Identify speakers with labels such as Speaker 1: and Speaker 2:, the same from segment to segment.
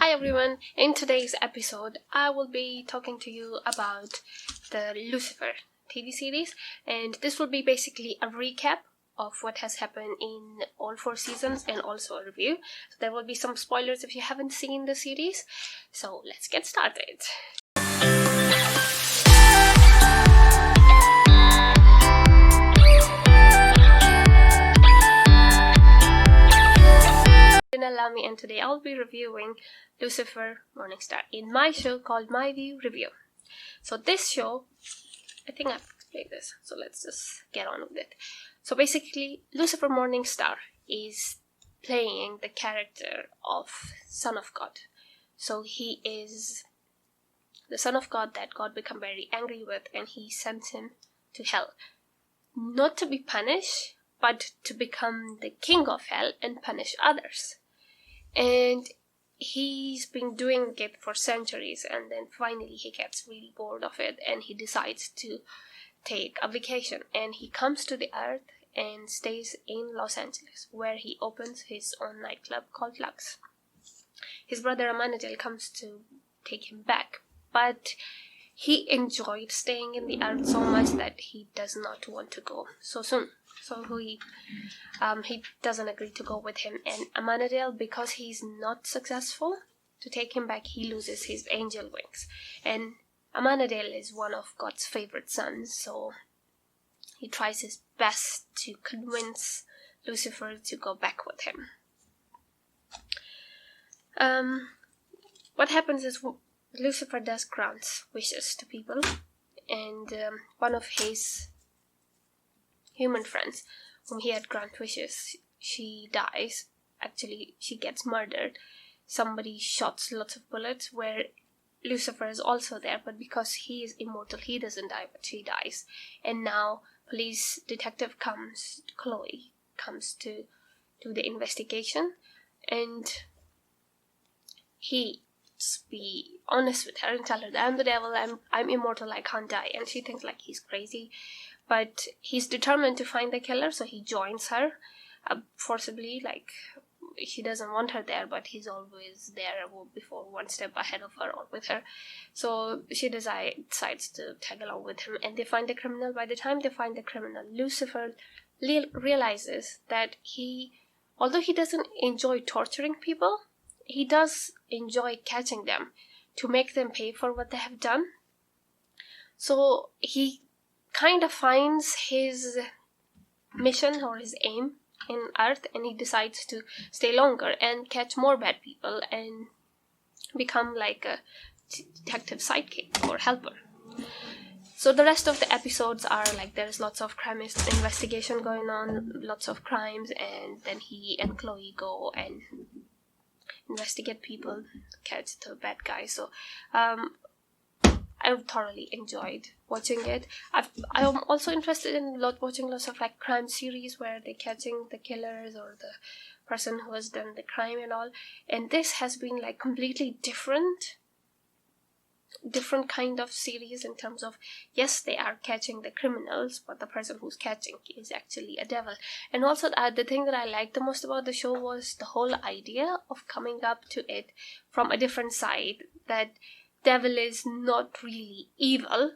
Speaker 1: Hi everyone, in today's episode I will be talking to you about the Lucifer TV series, and this will be basically a recap of what has happened in all 4 seasons and also a review. So there will be some spoilers if you haven't seen the series, so let's get started. Arian Al Lami, and today I'll be reviewing Lucifer Morning Star in my show called My View Review. So this show, I think I've explained this, so let's just get on with it. So basically, Lucifer Morning Star is playing the character of Son of God. So he is the Son of God that God became very angry with, and he sent him to hell. Not to be punished, but to become the king of hell and punish others. And he's been doing it for centuries, and then finally he gets really bored of it and he decides to take a vacation, and he comes to the earth and stays in Los Angeles, where he opens his own nightclub called Lux. His brother Amanadel comes to take him back, but he enjoyed staying in the earth so much that he does not want to go so soon. So he doesn't agree to go with him, and Amanadel, because he's not successful to take him back, he loses his angel wings. And Amanadel is one of God's favorite sons, so he tries his best to convince Lucifer to go back with him. What happens is Lucifer does grant wishes to people, and one of his human friends whom he had grant wishes, she dies. Actually, she gets murdered. Somebody shots lots of bullets, where Lucifer is also there, but because he is immortal, he doesn't die, but she dies. And now police detective Chloe comes to do the investigation, and he be honest with her and tell her that I'm the devil, I'm immortal, I can't die. And she thinks like he's crazy, but he's determined to find the killer, so he joins her forcibly. Like, she doesn't want her there, but he's always there before, one step ahead of her or with her. So she decides to tag along with him, and they find the criminal. By the time they find the criminal, Lucifer realizes that although he doesn't enjoy torturing people, he does enjoy catching them to make them pay for what they have done. So he kind of finds his mission or his aim in Earth, and he decides to stay longer and catch more bad people and become like a detective sidekick or helper. So the rest of the episodes are like there's lots of crime investigation going on, lots of crimes, and then he and Chloe go and investigate people, catch the bad guys. So I thoroughly enjoyed watching it. I'm also interested in watching lots of like crime series where they're catching the killers or the person who has done the crime and all. And this has been like completely different kind of series in terms of, yes, they are catching the criminals, but the person who's catching is actually a devil. And also the thing that I liked the most about the show was the whole idea of coming up to it from a different side, that devil is not really evil,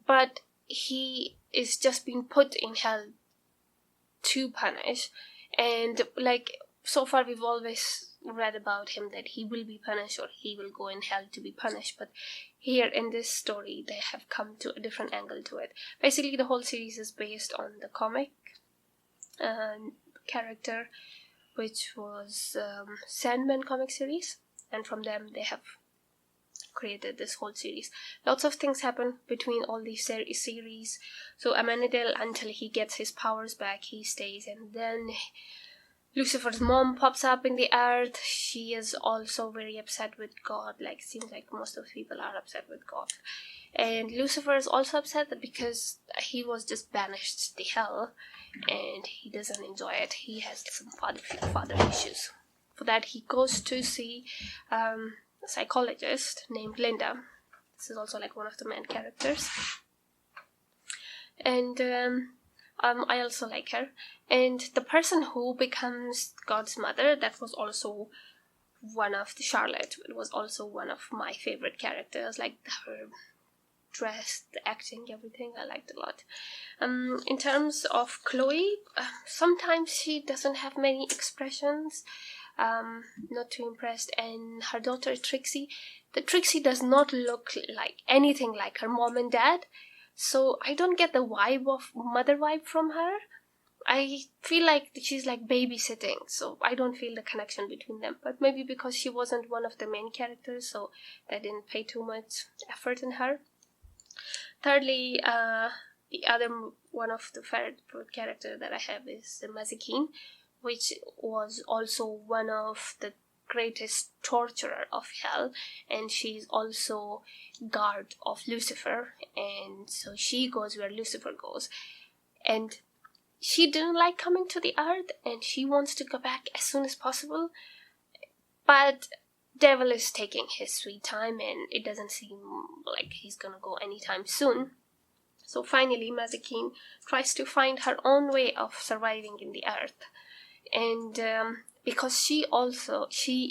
Speaker 1: but he is just being put in hell to punish. And like, so far we've always read about him that he will be punished or he will go in hell to be punished, but here in this story they have come to a different angle to it. Basically the whole series is based on the comic character, which was Sandman comic series, and from them they have created this whole series. Lots of things happen between all these series. So Amanadel, until he gets his powers back, he stays, and then Lucifer's mom pops up in the earth. She is also very upset with God. Like, seems like most of the people are upset with God. And Lucifer is also upset because he was just banished to hell and he doesn't enjoy it. He has some father issues. For that, he goes to see a psychologist named Linda. This is also like one of the main characters. And I also like her. And the person who becomes God's mother, that was also one of the Charlotte. It was also one of my favorite characters, like her dress, the acting, everything. I liked a lot. In terms of Chloe, sometimes she doesn't have many expressions, not too impressed. And her daughter Trixie, the Trixie does not look like anything like her mom and dad, so I don't get the vibe of mother vibe from her. I feel like she's like babysitting, so I don't feel the connection between them. But maybe because she wasn't one of the main characters, so they didn't pay too much effort in her. Thirdly, the other one of the favorite character that I have is the Mazikeen, which was also one of the greatest torturer of hell, and she's also guard of Lucifer, and so she goes where Lucifer goes. And she didn't like coming to the earth, and she wants to go back as soon as possible, but Devil is taking his sweet time, and it doesn't seem like he's gonna go anytime soon. So finally, Mazikeen tries to find her own way of surviving in the earth, and because she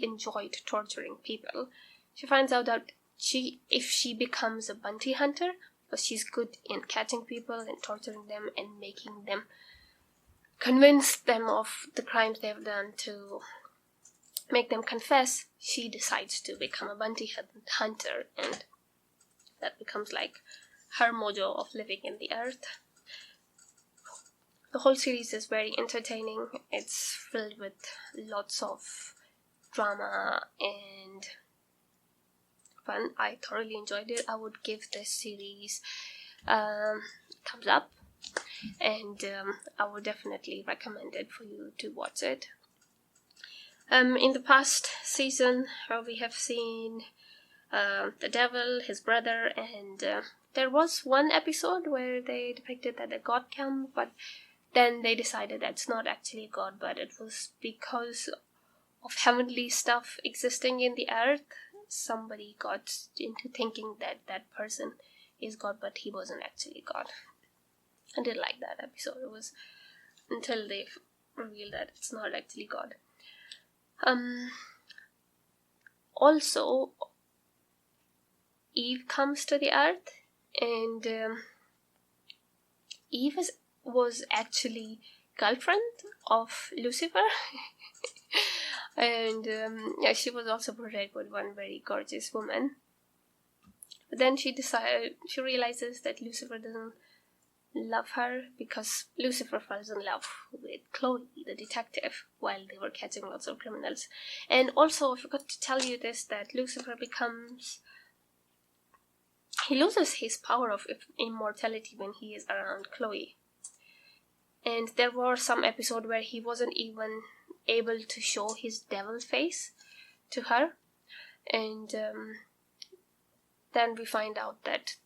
Speaker 1: enjoyed torturing people, she finds out that if she becomes a bounty hunter, because she's good in catching people and torturing them and making them convince them of the crimes they've done to make them confess, she decides to become a bounty hunter, and that becomes like her mojo of living in the earth. The whole series is very entertaining. It's filled with lots of drama and fun. I thoroughly enjoyed it. I would give this series thumbs up, and I would definitely recommend it for you to watch it. In the past season, we have seen the devil, his brother, and there was one episode where they depicted that a god came, but then they decided that's not actually God, but it was because of heavenly stuff existing in the earth. Somebody got into thinking that that person is God, but he wasn't actually God. I did like that episode. It was until they revealed that it's not actually God. Also, Eve comes to the earth, and Eve was actually girlfriend of Lucifer. And she was also portrayed with one very gorgeous woman. But then she realizes that Lucifer doesn't love her, because Lucifer falls in love with Chloe, the detective, while they were catching lots of criminals. And also, I forgot to tell you this, that Lucifer loses his power of immortality when he is around Chloe. And there were some episodes where he wasn't even able to show his devil face to her. And then we find out that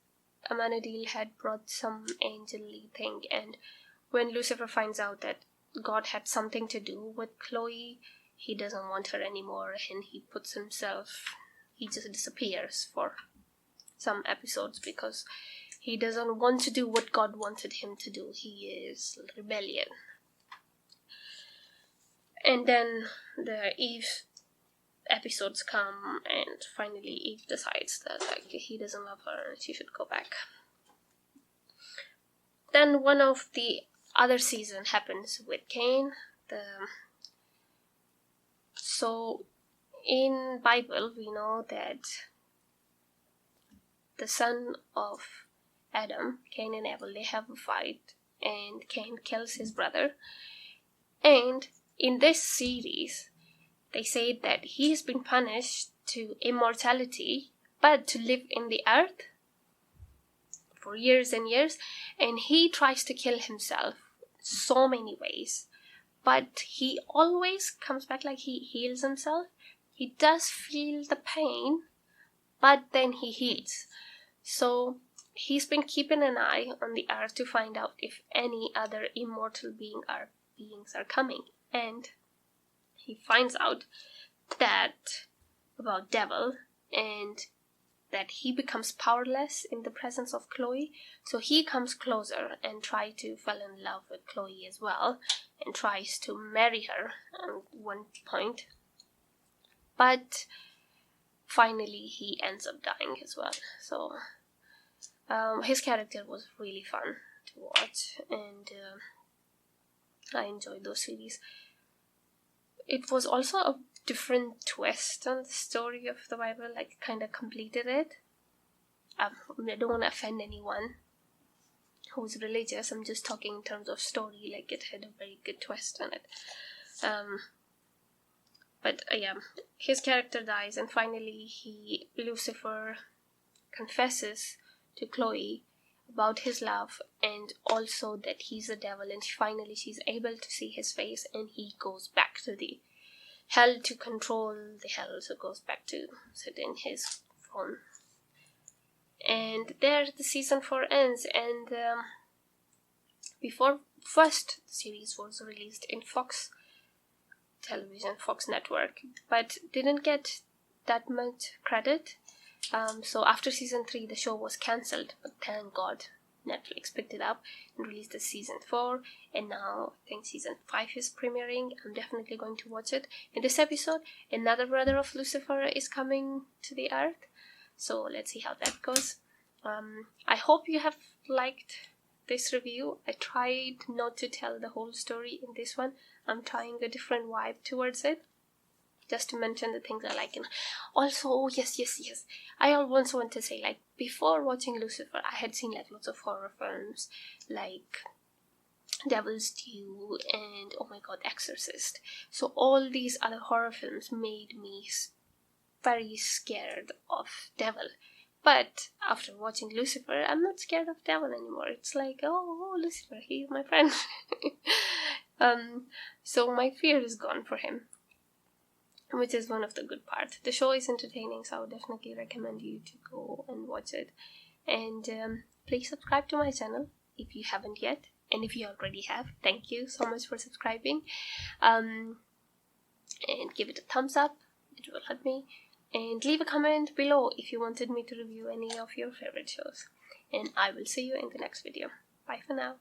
Speaker 1: Amenadiel had brought some angelly thing, and when Lucifer finds out that God had something to do with Chloe, he doesn't want her anymore, and he just disappears for some episodes because he doesn't want to do what God wanted him to do. He is rebellion. And then the Eve episodes come, and finally Eve decides that he doesn't love her and she should go back. Then one of the other season happens with Cain. So in Bible we know that the son of Adam, Cain and Abel, they have a fight, and Cain kills his brother. And in this series, they say that he's been punished to immortality, but to live in the earth for years and years, and he tries to kill himself so many ways, but he always comes back, like he heals himself. He does feel the pain, but then he heals. So he's been keeping an eye on the earth to find out if any other immortal beings are coming, and he finds out that about Devil, and that he becomes powerless in the presence of Chloe. So he comes closer and tries to fall in love with Chloe as well, and tries to marry her at one point. but finally he ends up dying as well. So his character was really fun to watch, and I enjoyed those series. It was also a different twist on the story of the Bible, like kind of completed it. I don't want to offend anyone who's religious. I'm just talking in terms of story, like it had a very good twist on it. But yeah, his character dies, and finally Lucifer confesses to Chloe about his love, and also that he's a devil, and finally she's able to see his face, and he goes back to the hell to control the hell, so goes back to sit in his throne. And there the season 4 ends, and before first the series was released in Fox Television, Fox Network, but didn't get that much credit. So after season 3 the show was cancelled, but thank God Netflix picked it up and released the season 4, and now I think season 5 is premiering. I'm definitely going to watch it. In this episode, another brother of Lucifer is coming to the earth, so let's see how that goes. I hope you have liked this review. I tried not to tell the whole story in this one. I'm trying a different vibe towards it, just to mention the things I like. And also, yes, I also want to say, like, before watching Lucifer, I had seen like lots of horror films, like Devil's Due and, oh my god, Exorcist. So all these other horror films made me very scared of devil. But after watching Lucifer, I'm not scared of devil anymore. It's like, oh Lucifer, he's my friend. So my fear is gone for him, which is one of the good parts. The show is entertaining, so I would definitely recommend you to go and watch it. And please subscribe to my channel if you haven't yet, and if you already have, thank you so much for subscribing. And give it a thumbs up, it will help me. And leave a comment below if you wanted me to review any of your favorite shows. And I will see you in the next video. Bye for now.